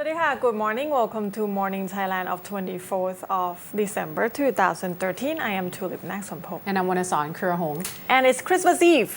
สวัสดีค่ะ Good morning. Welcome to Morning Thailand of 24th of December 2013. I am Tulip Naksampok. And I want to sign Kurahong. And it's Christmas Eve.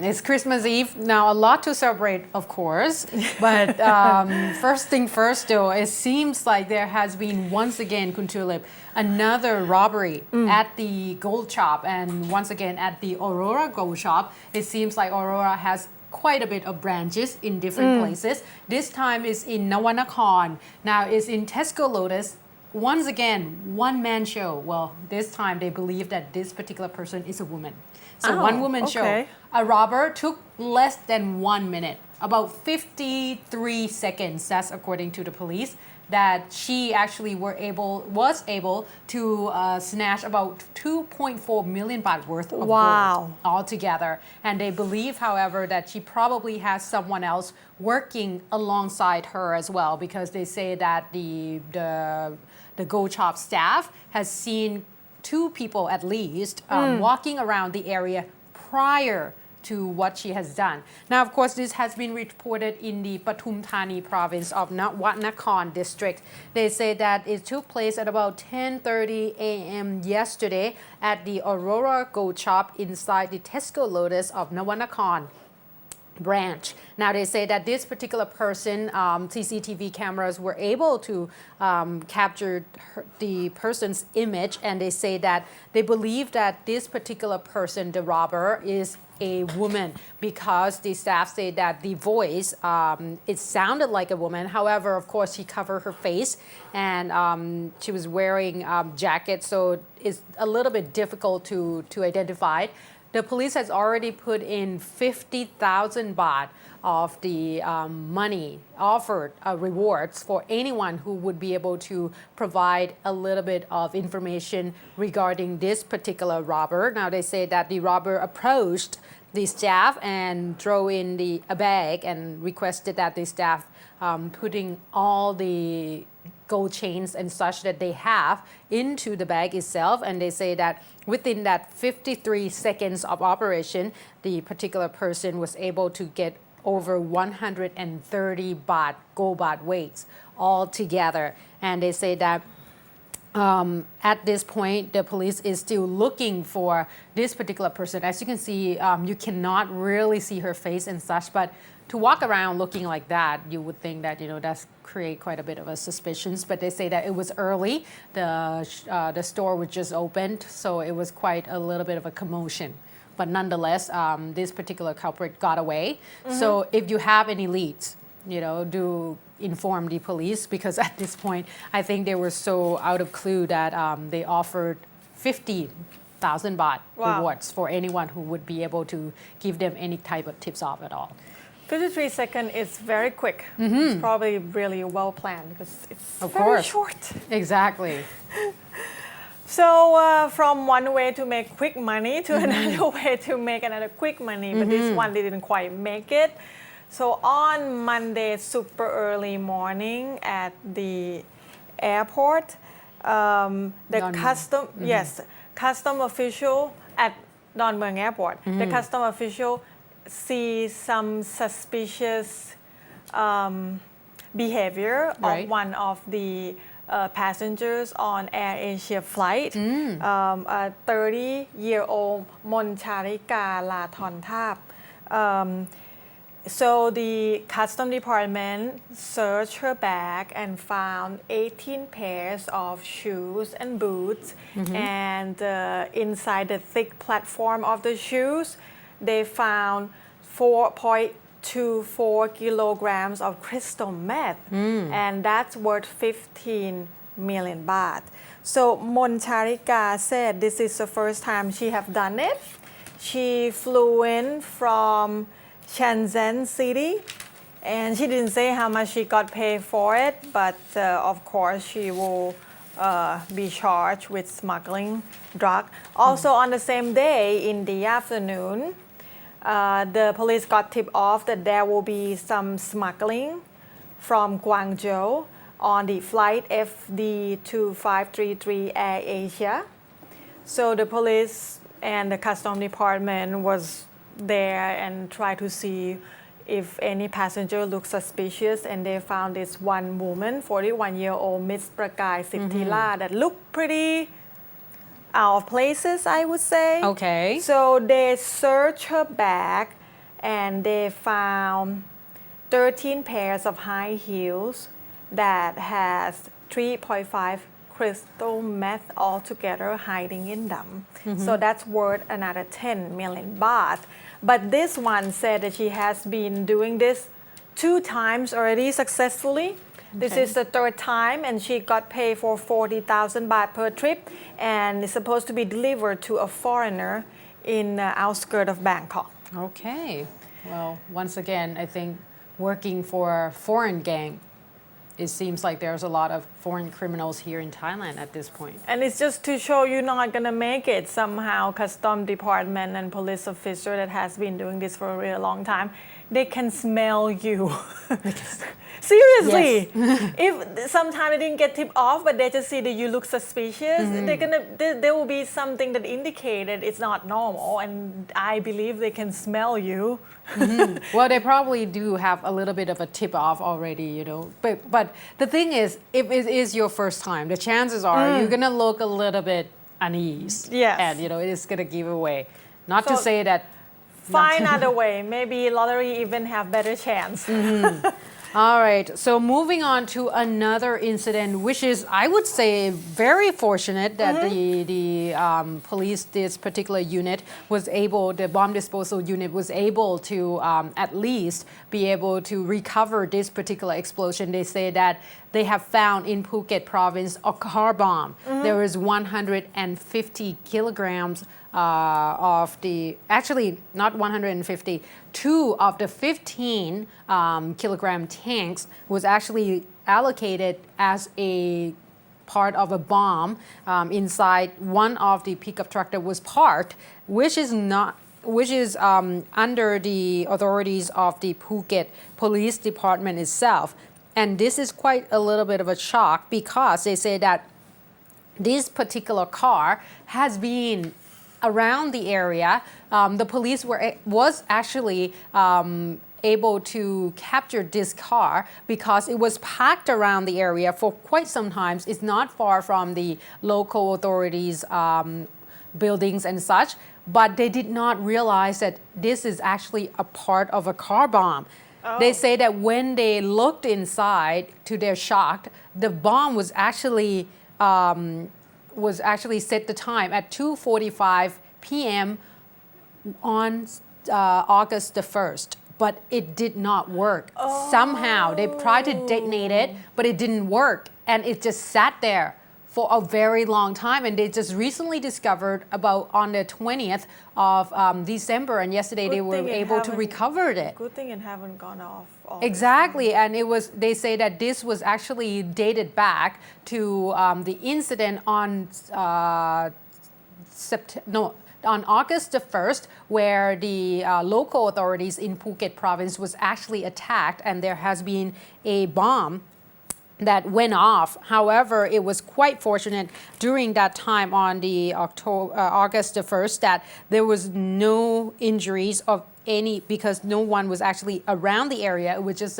It's Christmas Eve. Now, a lot to celebrate, of course. But first thing first, though, it seems like there has been once again, Kun Tulip, another robbery at the gold shop. And once again, at the Aurora Gold Shop, it seems like Aurora has quite a bit of branches in different places. This time is in Nawanakon. Now it's in Tesco Lotus. Once again, one-man show. Well, this time they believe that this particular person is a woman. So one-woman show. A robber took less than 1 minute, about 53 seconds. That's according to the police. That she actually was able to snatch about 2.4 million baht worth of gold altogether. And they believe, however, that she probably has someone else working alongside her as well, because they say that the gold shop staff has seen two people at least walking around the area prior to what she has done. Now, of course, this has been reported in the Pathum Thani province of Nakhon district. They say that it took place at about 10:30 a.m. yesterday at the Aurora Gold Shop inside the Tesco Lotus of Nawanakon branch. Now they say that this particular person, CCTV cameras were able to capture the person's image, and they say that they believe that this particular person, the robber, is a woman, because the staff say that the voice, it sounded like a woman. However, of course, she covered her face and she was wearing a jacket, so it's a little bit difficult to identify. The police has already put in 50,000 baht of the money offered rewards for anyone who would be able to provide a little bit of information regarding this particular robber. Now they say that the robber approached the staff and throw in a bag and requested that the staff putting all the gold chains and such that they have into the bag itself. And they say that within that 53 seconds of operation, the particular person was able to get over 130 baht, gold baht weights all together. And they say that at this point, the police is still looking for this particular person. As you can see, you cannot really see her face and such, but to walk around looking like that, you would think that, that's create quite a bit of a suspicions. But they say that it was early. The store was just opened, so it was quite a little bit of a commotion. But nonetheless, this particular culprit got away. So if you have any leads, do inform the police, because at this point, I think they were so out of clue that they offered 50,000 baht rewards for anyone who would be able to give them any type of tips off at all. 53 seconds is very quick. It's probably really well planned because it's very short. Exactly. So from one way to make quick money to another way to make another quick money, but this one didn't quite make it. So on Monday, super early morning at the airport, the custom official at Don Mueang Airport, the custom official see some suspicious behavior of one of the passengers on Air Asia flight, a 30-year-old Moncharika Lathonthap. So the custom department searched her bag and found 18 pairs of shoes and boots. And inside the thick platform of the shoes, they found 4.24 kilograms of crystal meth, and that's worth 15 million baht. So Moncharika said this is the first time she have done it. She flew in from Shenzhen City, and she didn't say how much she got paid for it, but of course she will be charged with smuggling drug. Also on the same day in the afternoon, the police got tipped off that there will be some smuggling from Guangzhou on the flight FD2533 Air Asia. So the police and the custom department was there and tried to see if any passenger looks suspicious, and they found this one woman, 41-year-old Miss Prakay Sittila, that looked pretty out of places, I would say. Okay. So they searched her bag and they found 13 pairs of high heels that has 3.5 crystal meth altogether hiding in them. So that's worth another 10 million baht. But this one said that she has been doing this 2 times already successfully. This is the 3rd time, and she got paid for 40,000 baht per trip, and it's supposed to be delivered to a foreigner in the outskirts of Bangkok. Okay. Well, once again, I think working for a foreign gang, it seems like there's a lot of foreign criminals here in Thailand at this point. And it's just to show you're not gonna make it somehow. Custom department and police officer that has been doing this for a really long time, they can smell you. Seriously, if sometimes they didn't get tipped off, but they just see that you look suspicious, there will be something that indicated it's not normal, and I believe they can smell you. Well, they probably do have a little bit of a tip off already, you know. But the thing is, if it is your first time, the chances are you're gonna look a little bit unease. Yes. And you know, it is gonna give away. Not to So- say that. Find another way. Maybe lottery even have better chance. All right, so moving on to another incident, which is, I would say, very fortunate that the police, this particular unit, was able, the bomb disposal unit was able to at least be able to recover this particular explosion. They say that they have found in Phuket province a car bomb. There is 150 kilograms of the, actually not 150, 2 of the 15 kilogram tanks was actually allocated as a part of a bomb inside one of the pickup truck that was parked, which is under the authorities of the Phuket Police Department itself. And this is quite a little bit of a shock because they say that this particular car has been around the area. The police was actually able to capture this car because it was parked around the area for quite some time. It's not far from the local authorities' buildings and such, but they did not realize that this is actually a part of a car bomb. They say that when they looked inside, to their shock, the bomb was actually set the time at 2:45 p.m. on August the 1st, but it did not work. Somehow they tried to detonate it, but it didn't work, and it just sat there for a very long time, and they just recently discovered about on the 20th of December, and yesterday they were able to recover it. Good thing it haven't gone off. Exactly, and they say that this was actually dated back to the incident on August the 1st, where the local authorities in Phuket province was actually attacked, and there has been a bomb that went off. However, it was quite fortunate during that time on the August the 1st that there was no injuries of any, because no one was actually around the area. It was just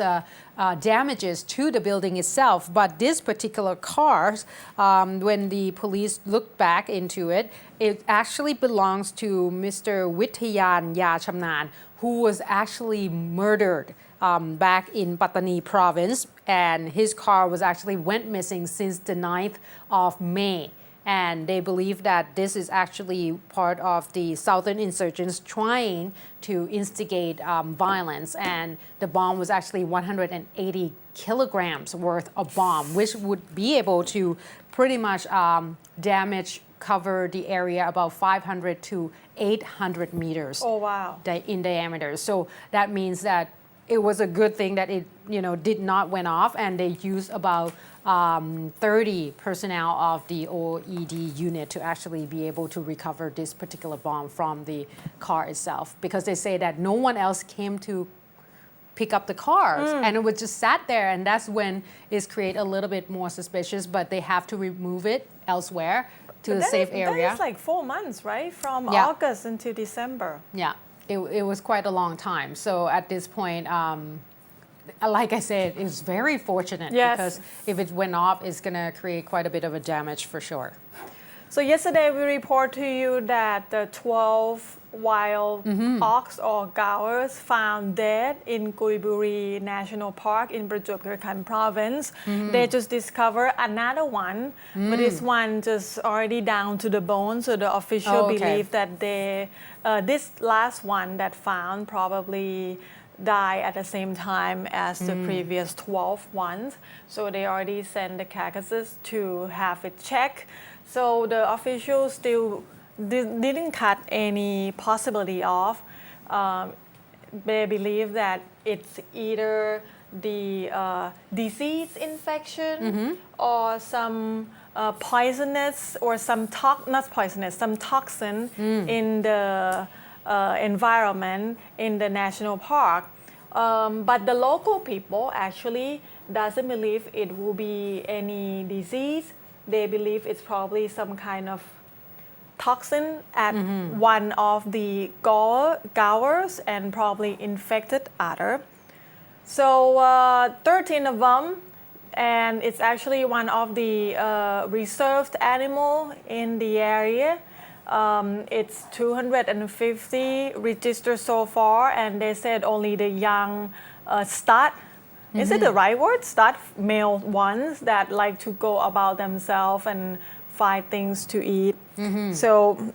damages to the building itself. But this particular car, when the police looked back into it, it actually belongs to Mr. Withayan Ya Chamnan, who was actually murdered back in Pattani province, and his car was actually went missing since the 9th of May. And they believe that this is actually part of the southern insurgents trying to instigate violence. And the bomb was actually 180 kilograms worth of bomb, which would be able to pretty much cover the area about 500 to 800 meters. Oh, wow. In diameter. So that means that it was a good thing that it did not went off, and they used about 30 personnel of the OED unit to actually be able to recover this particular bomb from the car itself, because they say that no one else came to pick up the cars and it was just sat there, and that's when it's create a little bit more suspicious, but they have to remove it elsewhere to a safe area. That is like 4 months, right? From August into December. Yeah. it was quite a long time. So at this point, like I said, it's very fortunate Yes. because if it went off, it's going to create quite a bit of a damage for sure. So yesterday we report to you that the 12 wild ox or gaurs found dead in Kui Buri National Park in Prachuap province. They just discovered another one, but this one just already down to the bone. So the official believe that this last one that found probably die at the same time as the previous 12 ones. So they already sent the carcasses to have it checked. So the officials still didn't cut any possibility off. They believe that it's either the disease infection or some poisonous or some some toxin in the environment in the national park. But the local people actually doesn't believe it will be any disease. They believe it's probably some kind of toxin at one of the gaurs and probably infected other. So 13 of them, and it's actually one of the reserved animal in the area. It's 250 registered so far, and they said only the young stud. Is it the right word? Stud male ones that like to go about themselves and find things to eat. So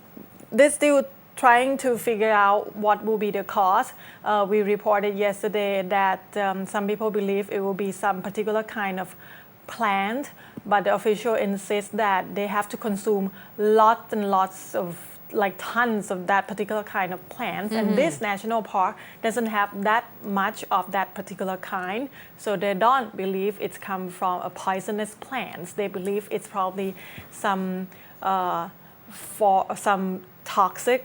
they're still trying to figure out what will be the cause. We reported yesterday that some people believe it will be some particular kind of plant, but the official insists that they have to consume lots and lots of like tons of that particular kind of plants. And this national park doesn't have that much of that particular kind. So they don't believe it's come from a poisonous plants. They believe it's probably some toxic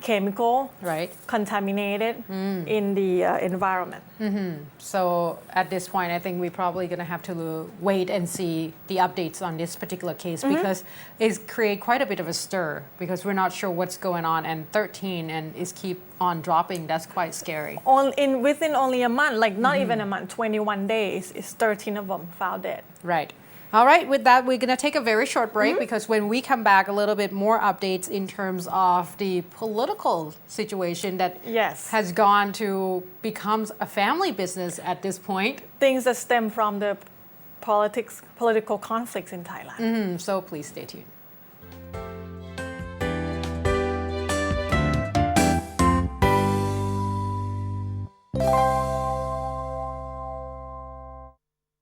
chemical contaminated in the environment. So at this point, I think we're probably going to have to wait and see the updates on this particular case because it's create quite a bit of a stir because we're not sure what's going on, and 13 and it's keep on dropping. That's quite scary. Within only a month, like not even a month, 21 days, is 13 of them found dead. Right. All right, with that, we're going to take a very short break because when we come back, a little bit more updates in terms of the political situation that has gone to become a family business at this point. Things that stem from the political conflicts in Thailand. So please stay tuned.